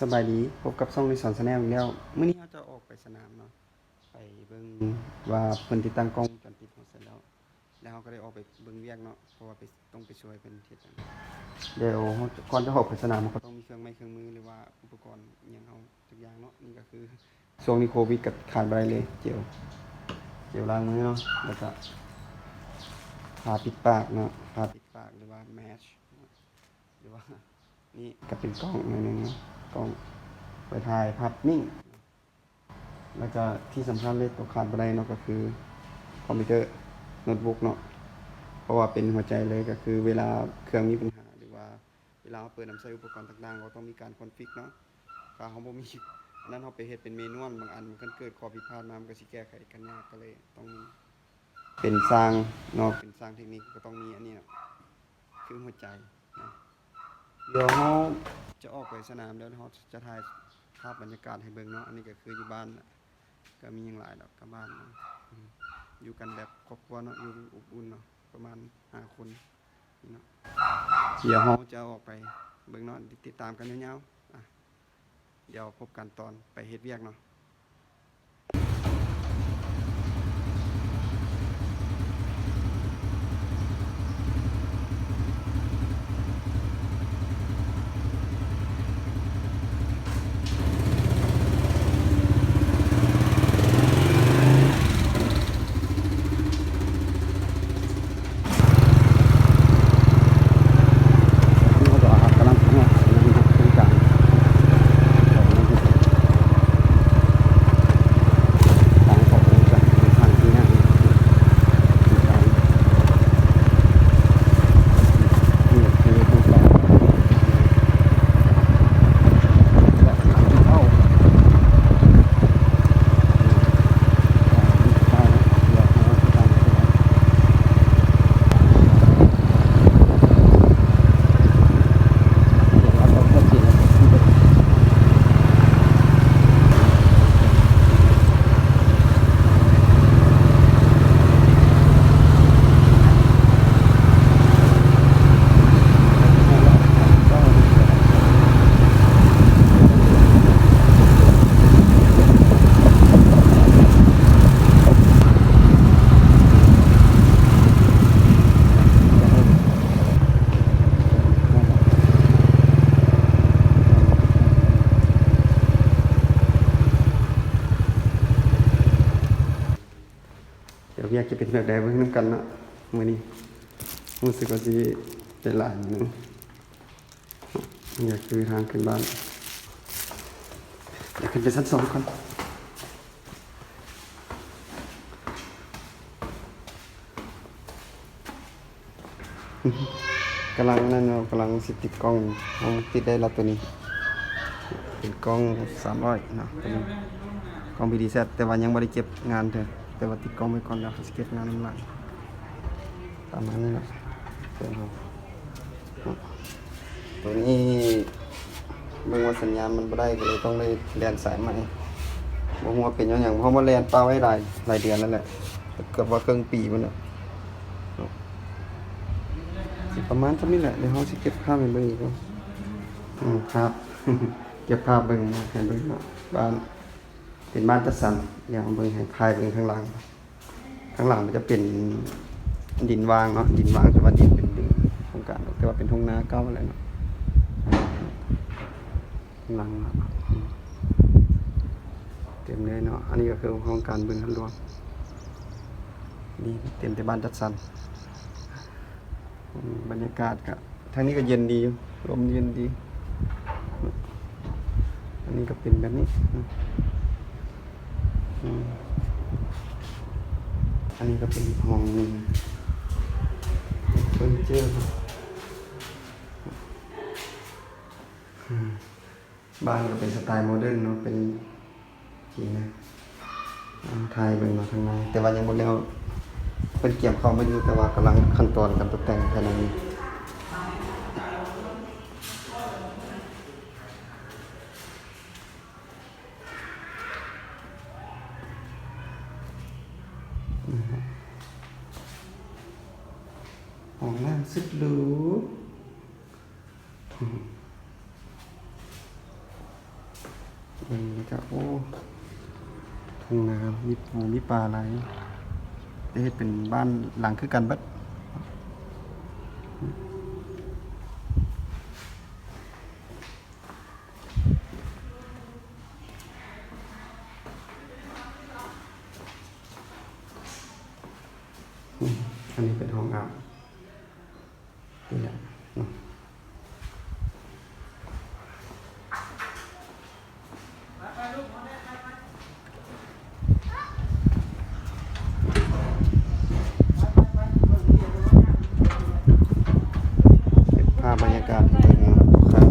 สบายดีพบกับช่องในสอนแนลอีกแล้วมื้อนี้เราจะออกไปสนามเนาะไปเบิ่งว่าเพิ่นติดตั้งกล้องวงจรปิดเฮาเสร็จแล้วเราก็ได้ออกไปเบิ่งเวียกเนาะเพราะว่าไปต้องไปช่วยเพิ่นเฮ็ดอันเดี๋ยวเราก่อนจะออกไปสนามมันก็ต้องมีเครื่องไม้เครื่องมือหรือว่าอุปกรณ์อิหยังเฮาทุกอย่างเนาะนี่ก็คือช่วงนี้โควิดก็ขาดบ่ได้เลยเจลล้างมือเนาะแล้วก็ผ้าปิดปากเนาะผ้าปิดปากหรือว่าแมสหรือว่านี่ก็เป็นกล้องหน่อยหนึงเนาะกล้องไปถ่ายภาพนิ่งแล้วก็ที่สำคัญเลยตัวขาดบ่ได้เนาะก็คือคอมพิวเตอร์โน้ตบุ๊กเนาะเพราะว่าเป็นหัวใจเลยก็คือเวลาเครื่องมีปัญหาหรือว่าเวลาเราเปิดนำใช้อุปกรณ์ต่างๆเราต้องมีการคอนฟิกเนาะถ้าเราบ่มีอันนั้นเราไปเฮ็ดเป็นเมนูบางอันมันเกิดข้อผิดพลาดมามันก็สิแก้ไขกันยากก็เลยต้องมีเป็นสร้างเนาะเป็นสร้างเทคนิคก็ต้องมีอันนี้เนาะคือหัวใจนะเดี๋ยวเราจะออกไปสนามแล้วเราจะถ่ายภาพบรรยากาศให้เบิ่งเนาะอันนี้ก็คืออยู่บ้านน่ะก็มีหยังหลายดอกกับบ้านเนาะอยู่กันแบบครอบครัวเนาะอยู่อบอุ่นเนาะประมาณ5คนนี่เนาะเดี๋ยวเราจะออกไปเบิ่งเนาะติดตามกันยาวๆเดี๋ยวพบกันตอนไปเฮ็ดเวียกเนาะนี่ก็กำลังทำงานโครงการทางของบริษัททางที่นั่นนี่คือโครงการและเข้าเดี๋ยวเวียกจะเป็นแบบใดเบิ่งนำกันเนาะมื้อนี้รู้สึกว่าสิเป็นหลายอยู่นึงนี่คือทางขึ้นบ้านเดี๋ยวขึ้นไปชั้น2ก่อนกำลังนั่นเนาะกำลังสิติดกล้องเอาติดได้แล้วตัวนี้เป็นกล้อง300เนาะตัวนี้กล้อง PDZ แต่ว่ายังบ่ได้เก็บงานเด้อแต่ว่าติดกล้องไว้ก่อนแล้วสิเก็บงานนำหลังตามนั้นเนาะเพิ่นเอาตัวนี้เบิ่งว่าสัญญาณมันบ่ได้ก็เลยต้องได้แล่นสายใหม่บ่ฮู้ว่าเป็นหยังเพราะว่าแล่นปาไว้หลายเดือนแล้วแหละเกือบว่าครึ่งปีพุ่นน่ะสิประมาณเท่านี้แหละเดี๋ยวเฮาสิเก็บภาพให้เบิ่งอีกเนาะครับ เก็บภาพเบิ่งให้เบิ่งเนาะบ้านเป็นบ้านจัดสรรเดี๋ยวเอาเบิ่งให้ทายเบิ่งข้างหลังมันจะเป็นดินวางเนาะดินวางแต่ว่าดินเป็นดินโครงการแต่ว่าเป็นทุ่งนาเก่าอะไรเนาะข้างหลังเนาะเต็มเลยเนาะอันนี้ก็คือโครงการบึงทันหลวงนี่เต็มแต่บ้านจัดสรรบรรยากาศก็ทางนี้ก็เย็นดีลมเย็นดีอันนี้ก็เป็นแบบนี้อันนี้ก็เป็นห้องเฟอร์นิเจอร์บ้านก็เป็นสไตล์โมเดิร์นเนาะเป็นจริงนะไทยเป็นมาทางในแต่ว่ายังบ่แล้วเป็นเกี่ยมเข้ามาอยู่แต่ว่ากำลังขั้นตอนการตกแต่งภายในนี้ห้องน้ำสุดหรู นี่ก็โอ้ทุ่งนามีปูมีปลาหลายได้เฮ็ดเป็นบ้านหลังคือกันเบิดอันนี้เป็นห้องอาบนี่แหละเนาะเก็บภาพบรรยากาศให้เบิ่งครับ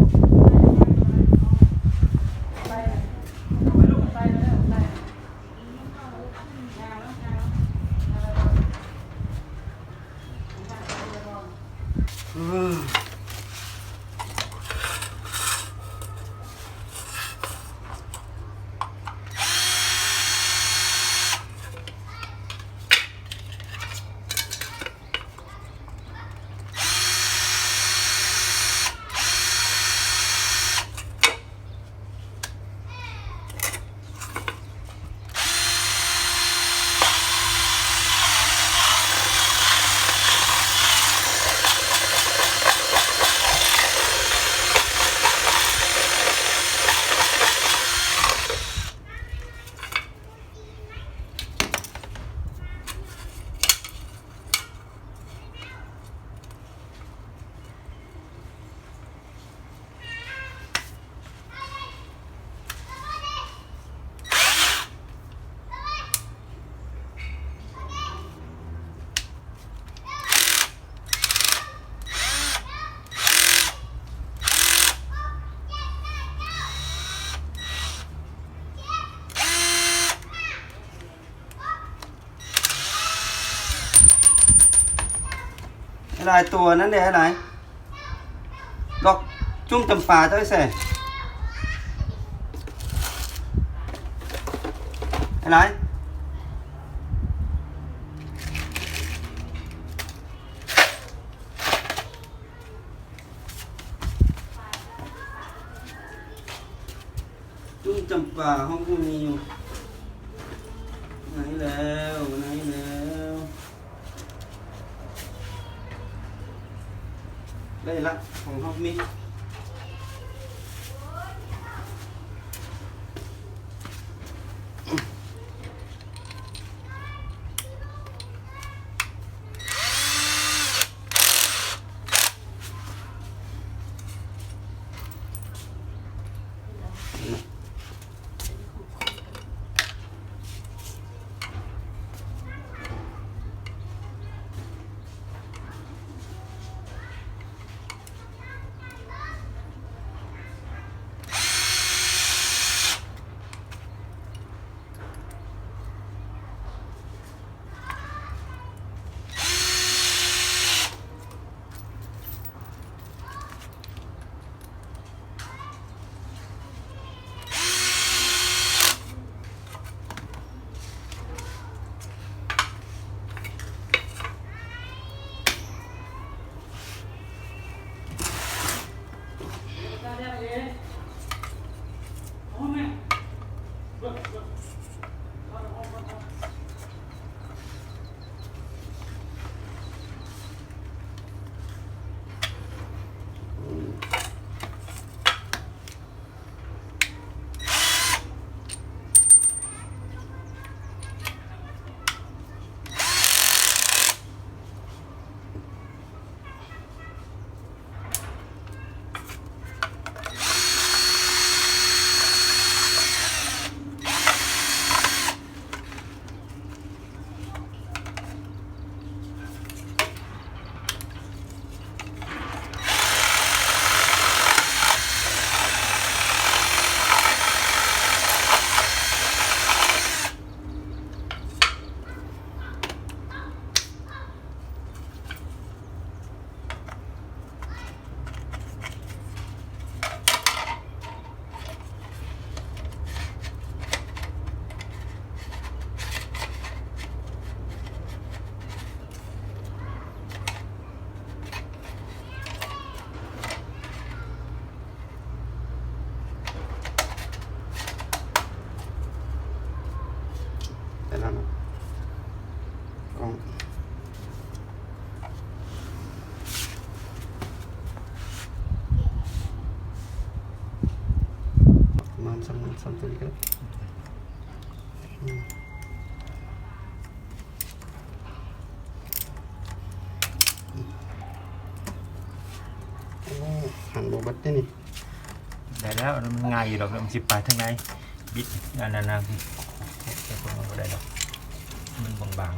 หลายตัวนั้นเด้หลายดอกจุ่มจำปาเจ้าไอ้แซ่หลายจุ่มจำปาห้องกูมีอยู่ไหนแล้วไหนแล้วได้ละของห้องมี กล้องประมาณ3 ตัวนี้ก็ได้โอ้หันโบบัตได้นี่ ได้แล้วมันง่ายอยู่ดอกมันสิไปทางไหนบิดอันนั้นนะแต่พวกมันก็ได้ดอกมันบาง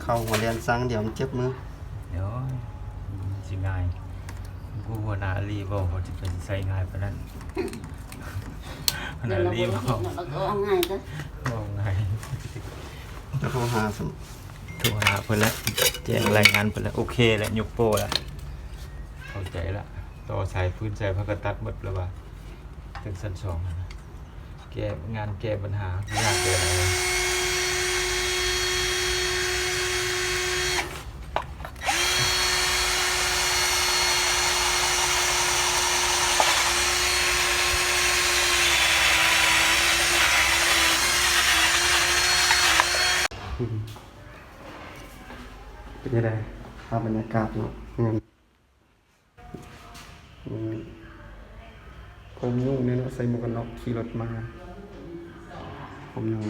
เข้าหัวเรียนสร้างเดี๋ยวมันเจ็บมือ ๆเดี๋ยวสิง่ายผู้หัวหน้ารีบอกว่าจะเป็นใส่ง่ายปานนั้นหัวหน้ารีบอก เราก็เอาง่ายก็ บอกง่าย จะโทรหาสม โทรหาเพิ่นแล้วแจ้งรายงานเพิ่นแล้วโอเคแล้วยกโป้แล้วเข้าใจละต่อสายพื้นสายพักกตัดหมดแล้วว่าถึงชั้น2นะแก้งานแก้ปัญหายากเลยอะไรเป็นยังไงภาพบรรยากาศเนาะเงินผมยุ่งเนี่ยเนาะใส่หมวกกันน็อกขี่รถมาผมยุ่ง